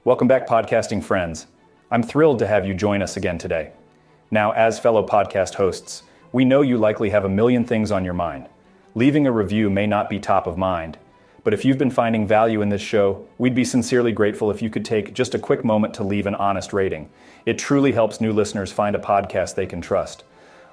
Welcome back, podcasting friends. I'm thrilled to have you join us again today. Now, as fellow podcast hosts, we know you likely have a million things on your mind. Leaving a review may not be top of mind, but if you've been finding value in this show, we'd be sincerely grateful if you could take just a quick moment to leave an honest rating. It truly helps new listeners find a podcast they can trust.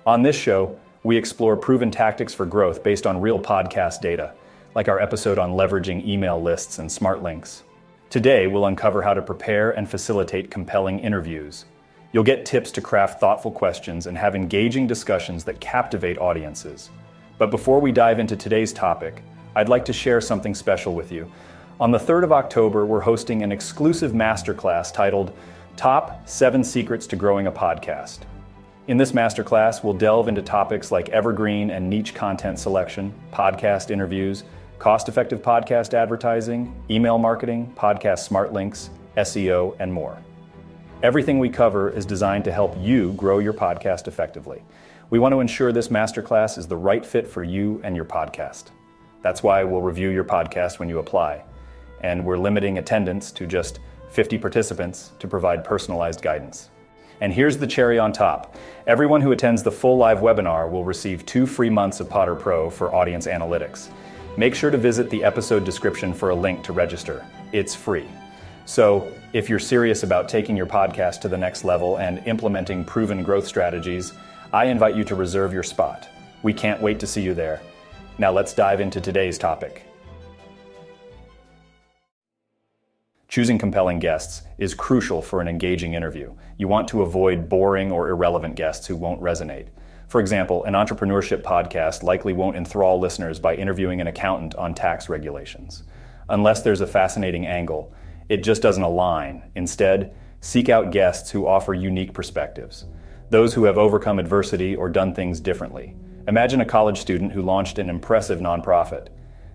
On this show, we explore proven tactics for growth based on real podcast data, like our episode on leveraging email lists and smart links. Today, we'll uncover how to prepare and facilitate compelling interviews. You'll get tips to craft thoughtful questions and have engaging discussions that captivate audiences. But before we dive into today's topic, I'd like to share something special with you. On the 3rd of October, we're hosting an exclusive masterclass titled Top 7 Secrets to Growing a Podcast. In this masterclass, we'll delve into topics like evergreen and niche content selection, podcast interviews, cost-effective podcast advertising, email marketing, podcast smart links, SEO, and more. Everything we cover is designed to help you grow your podcast effectively. We want to ensure this masterclass is the right fit for you and your podcast. That's why we'll review your podcast when you apply, and we're limiting attendance to just 50 participants to provide personalized guidance. And here's the cherry on top. Everyone who attends the full live webinar will receive 2 free months of Potter Pro for audience analytics. Make sure to visit the episode description for a link to register. It's free. So, if you're serious about taking your podcast to the next level and implementing proven growth strategies, I invite you to reserve your spot. We can't wait to see you there. Now let's dive into today's topic. Choosing compelling guests is crucial for an engaging interview. You want to avoid boring or irrelevant guests who won't resonate. For example, an entrepreneurship podcast likely won't enthrall listeners by interviewing an accountant on tax regulations. Unless there's a fascinating angle, it just doesn't align. Instead, seek out guests who offer unique perspectives, those who have overcome adversity or done things differently. Imagine a college student who launched an impressive nonprofit.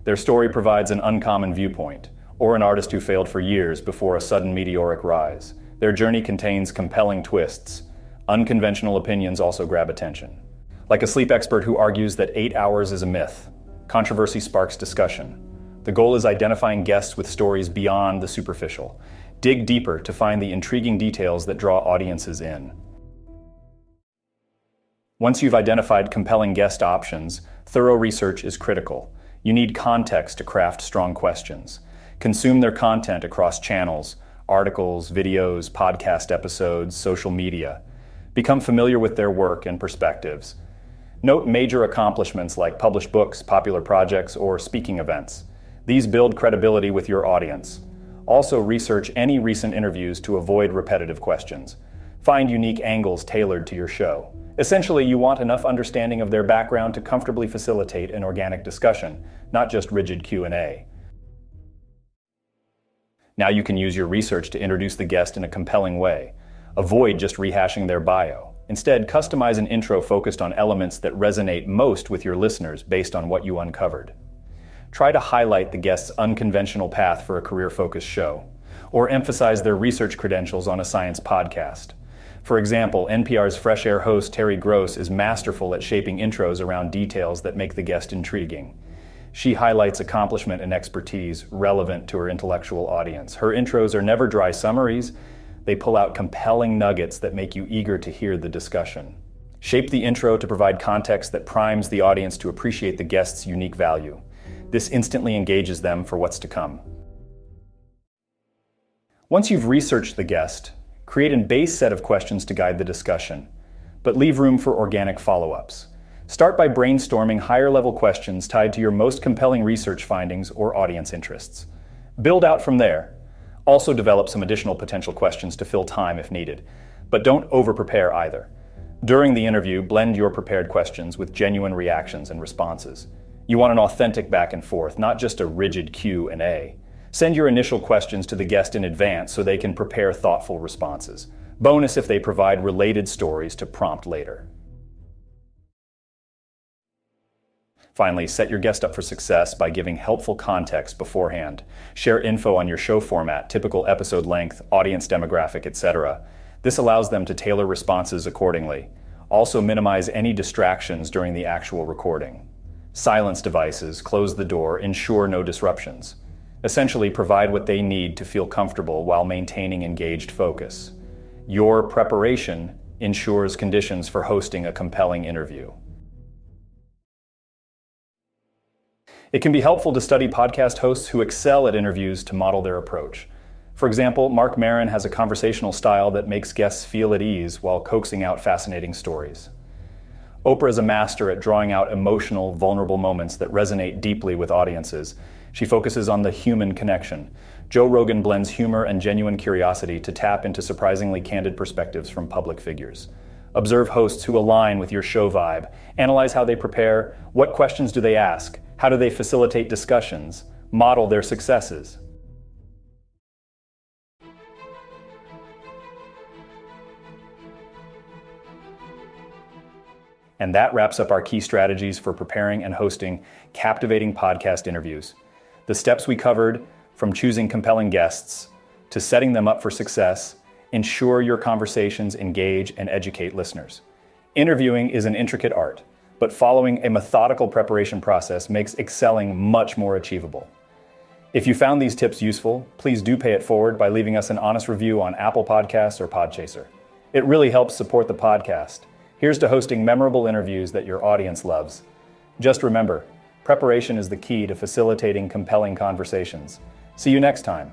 Their story provides an uncommon viewpoint, or an artist who failed for years before a sudden meteoric rise. Their journey contains compelling twists. Unconventional opinions also grab attention. Like a sleep expert who argues that 8 hours is a myth, controversy sparks discussion. The goal is identifying guests with stories beyond the superficial. Dig deeper to find the intriguing details that draw audiences in. Once you've identified compelling guest options, thorough research is critical. You need context to craft strong questions. Consume their content across channels, articles, videos, podcast episodes, social media. Become familiar with their work and perspectives. Note major accomplishments like published books, popular projects, or speaking events. These build credibility with your audience. Also research any recent interviews to avoid repetitive questions. Find unique angles tailored to your show. Essentially, you want enough understanding of their background to comfortably facilitate an organic discussion, not just rigid Q&A. Now you can use your research to introduce the guest in a compelling way. Avoid just rehashing their bio. Instead, customize an intro focused on elements that resonate most with your listeners based on what you uncovered. Try to highlight the guest's unconventional path for a career-focused show, or emphasize their research credentials on a science podcast. For example, NPR's Fresh Air host Terry Gross is masterful at shaping intros around details that make the guest intriguing. She highlights accomplishment and expertise relevant to her intellectual audience. Her intros are never dry summaries. They pull out compelling nuggets that make you eager to hear the discussion. Shape the intro to provide context that primes the audience to appreciate the guest's unique value. This instantly engages them for what's to come. Once you've researched the guest, create a base set of questions to guide the discussion, but leave room for organic follow-ups. Start by brainstorming higher-level questions tied to your most compelling research findings or audience interests. Build out from there. Also develop some additional potential questions to fill time if needed, but don't over-prepare either. During the interview, blend your prepared questions with genuine reactions and responses. You want an authentic back and forth, not just a rigid Q&A. Send your initial questions to the guest in advance so they can prepare thoughtful responses. Bonus if they provide related stories to prompt later. Finally, set your guest up for success by giving helpful context beforehand. Share info on your show format, typical episode length, audience demographic, etc. This allows them to tailor responses accordingly. Also minimize any distractions during the actual recording. Silence devices, close the door, ensure no disruptions. Essentially, provide what they need to feel comfortable while maintaining engaged focus. Your preparation ensures conditions for hosting a compelling interview. It can be helpful to study podcast hosts who excel at interviews to model their approach. For example, Mark Maron has a conversational style that makes guests feel at ease while coaxing out fascinating stories. Oprah is a master at drawing out emotional, vulnerable moments that resonate deeply with audiences. She focuses on the human connection. Joe Rogan blends humor and genuine curiosity to tap into surprisingly candid perspectives from public figures. Observe hosts who align with your show vibe. Analyze how they prepare. What questions do they ask? How do they facilitate discussions? Model their successes. And that wraps up our key strategies for preparing and hosting captivating podcast interviews. The steps we covered, from choosing compelling guests to setting them up for success, ensure your conversations engage and educate listeners. Interviewing is an intricate art, but following a methodical preparation process makes excelling much more achievable. If you found these tips useful, please do pay it forward by leaving us an honest review on Apple Podcasts or Podchaser. It really helps support the podcast. Here's to hosting memorable interviews that your audience loves. Just remember, preparation is the key to facilitating compelling conversations. See you next time.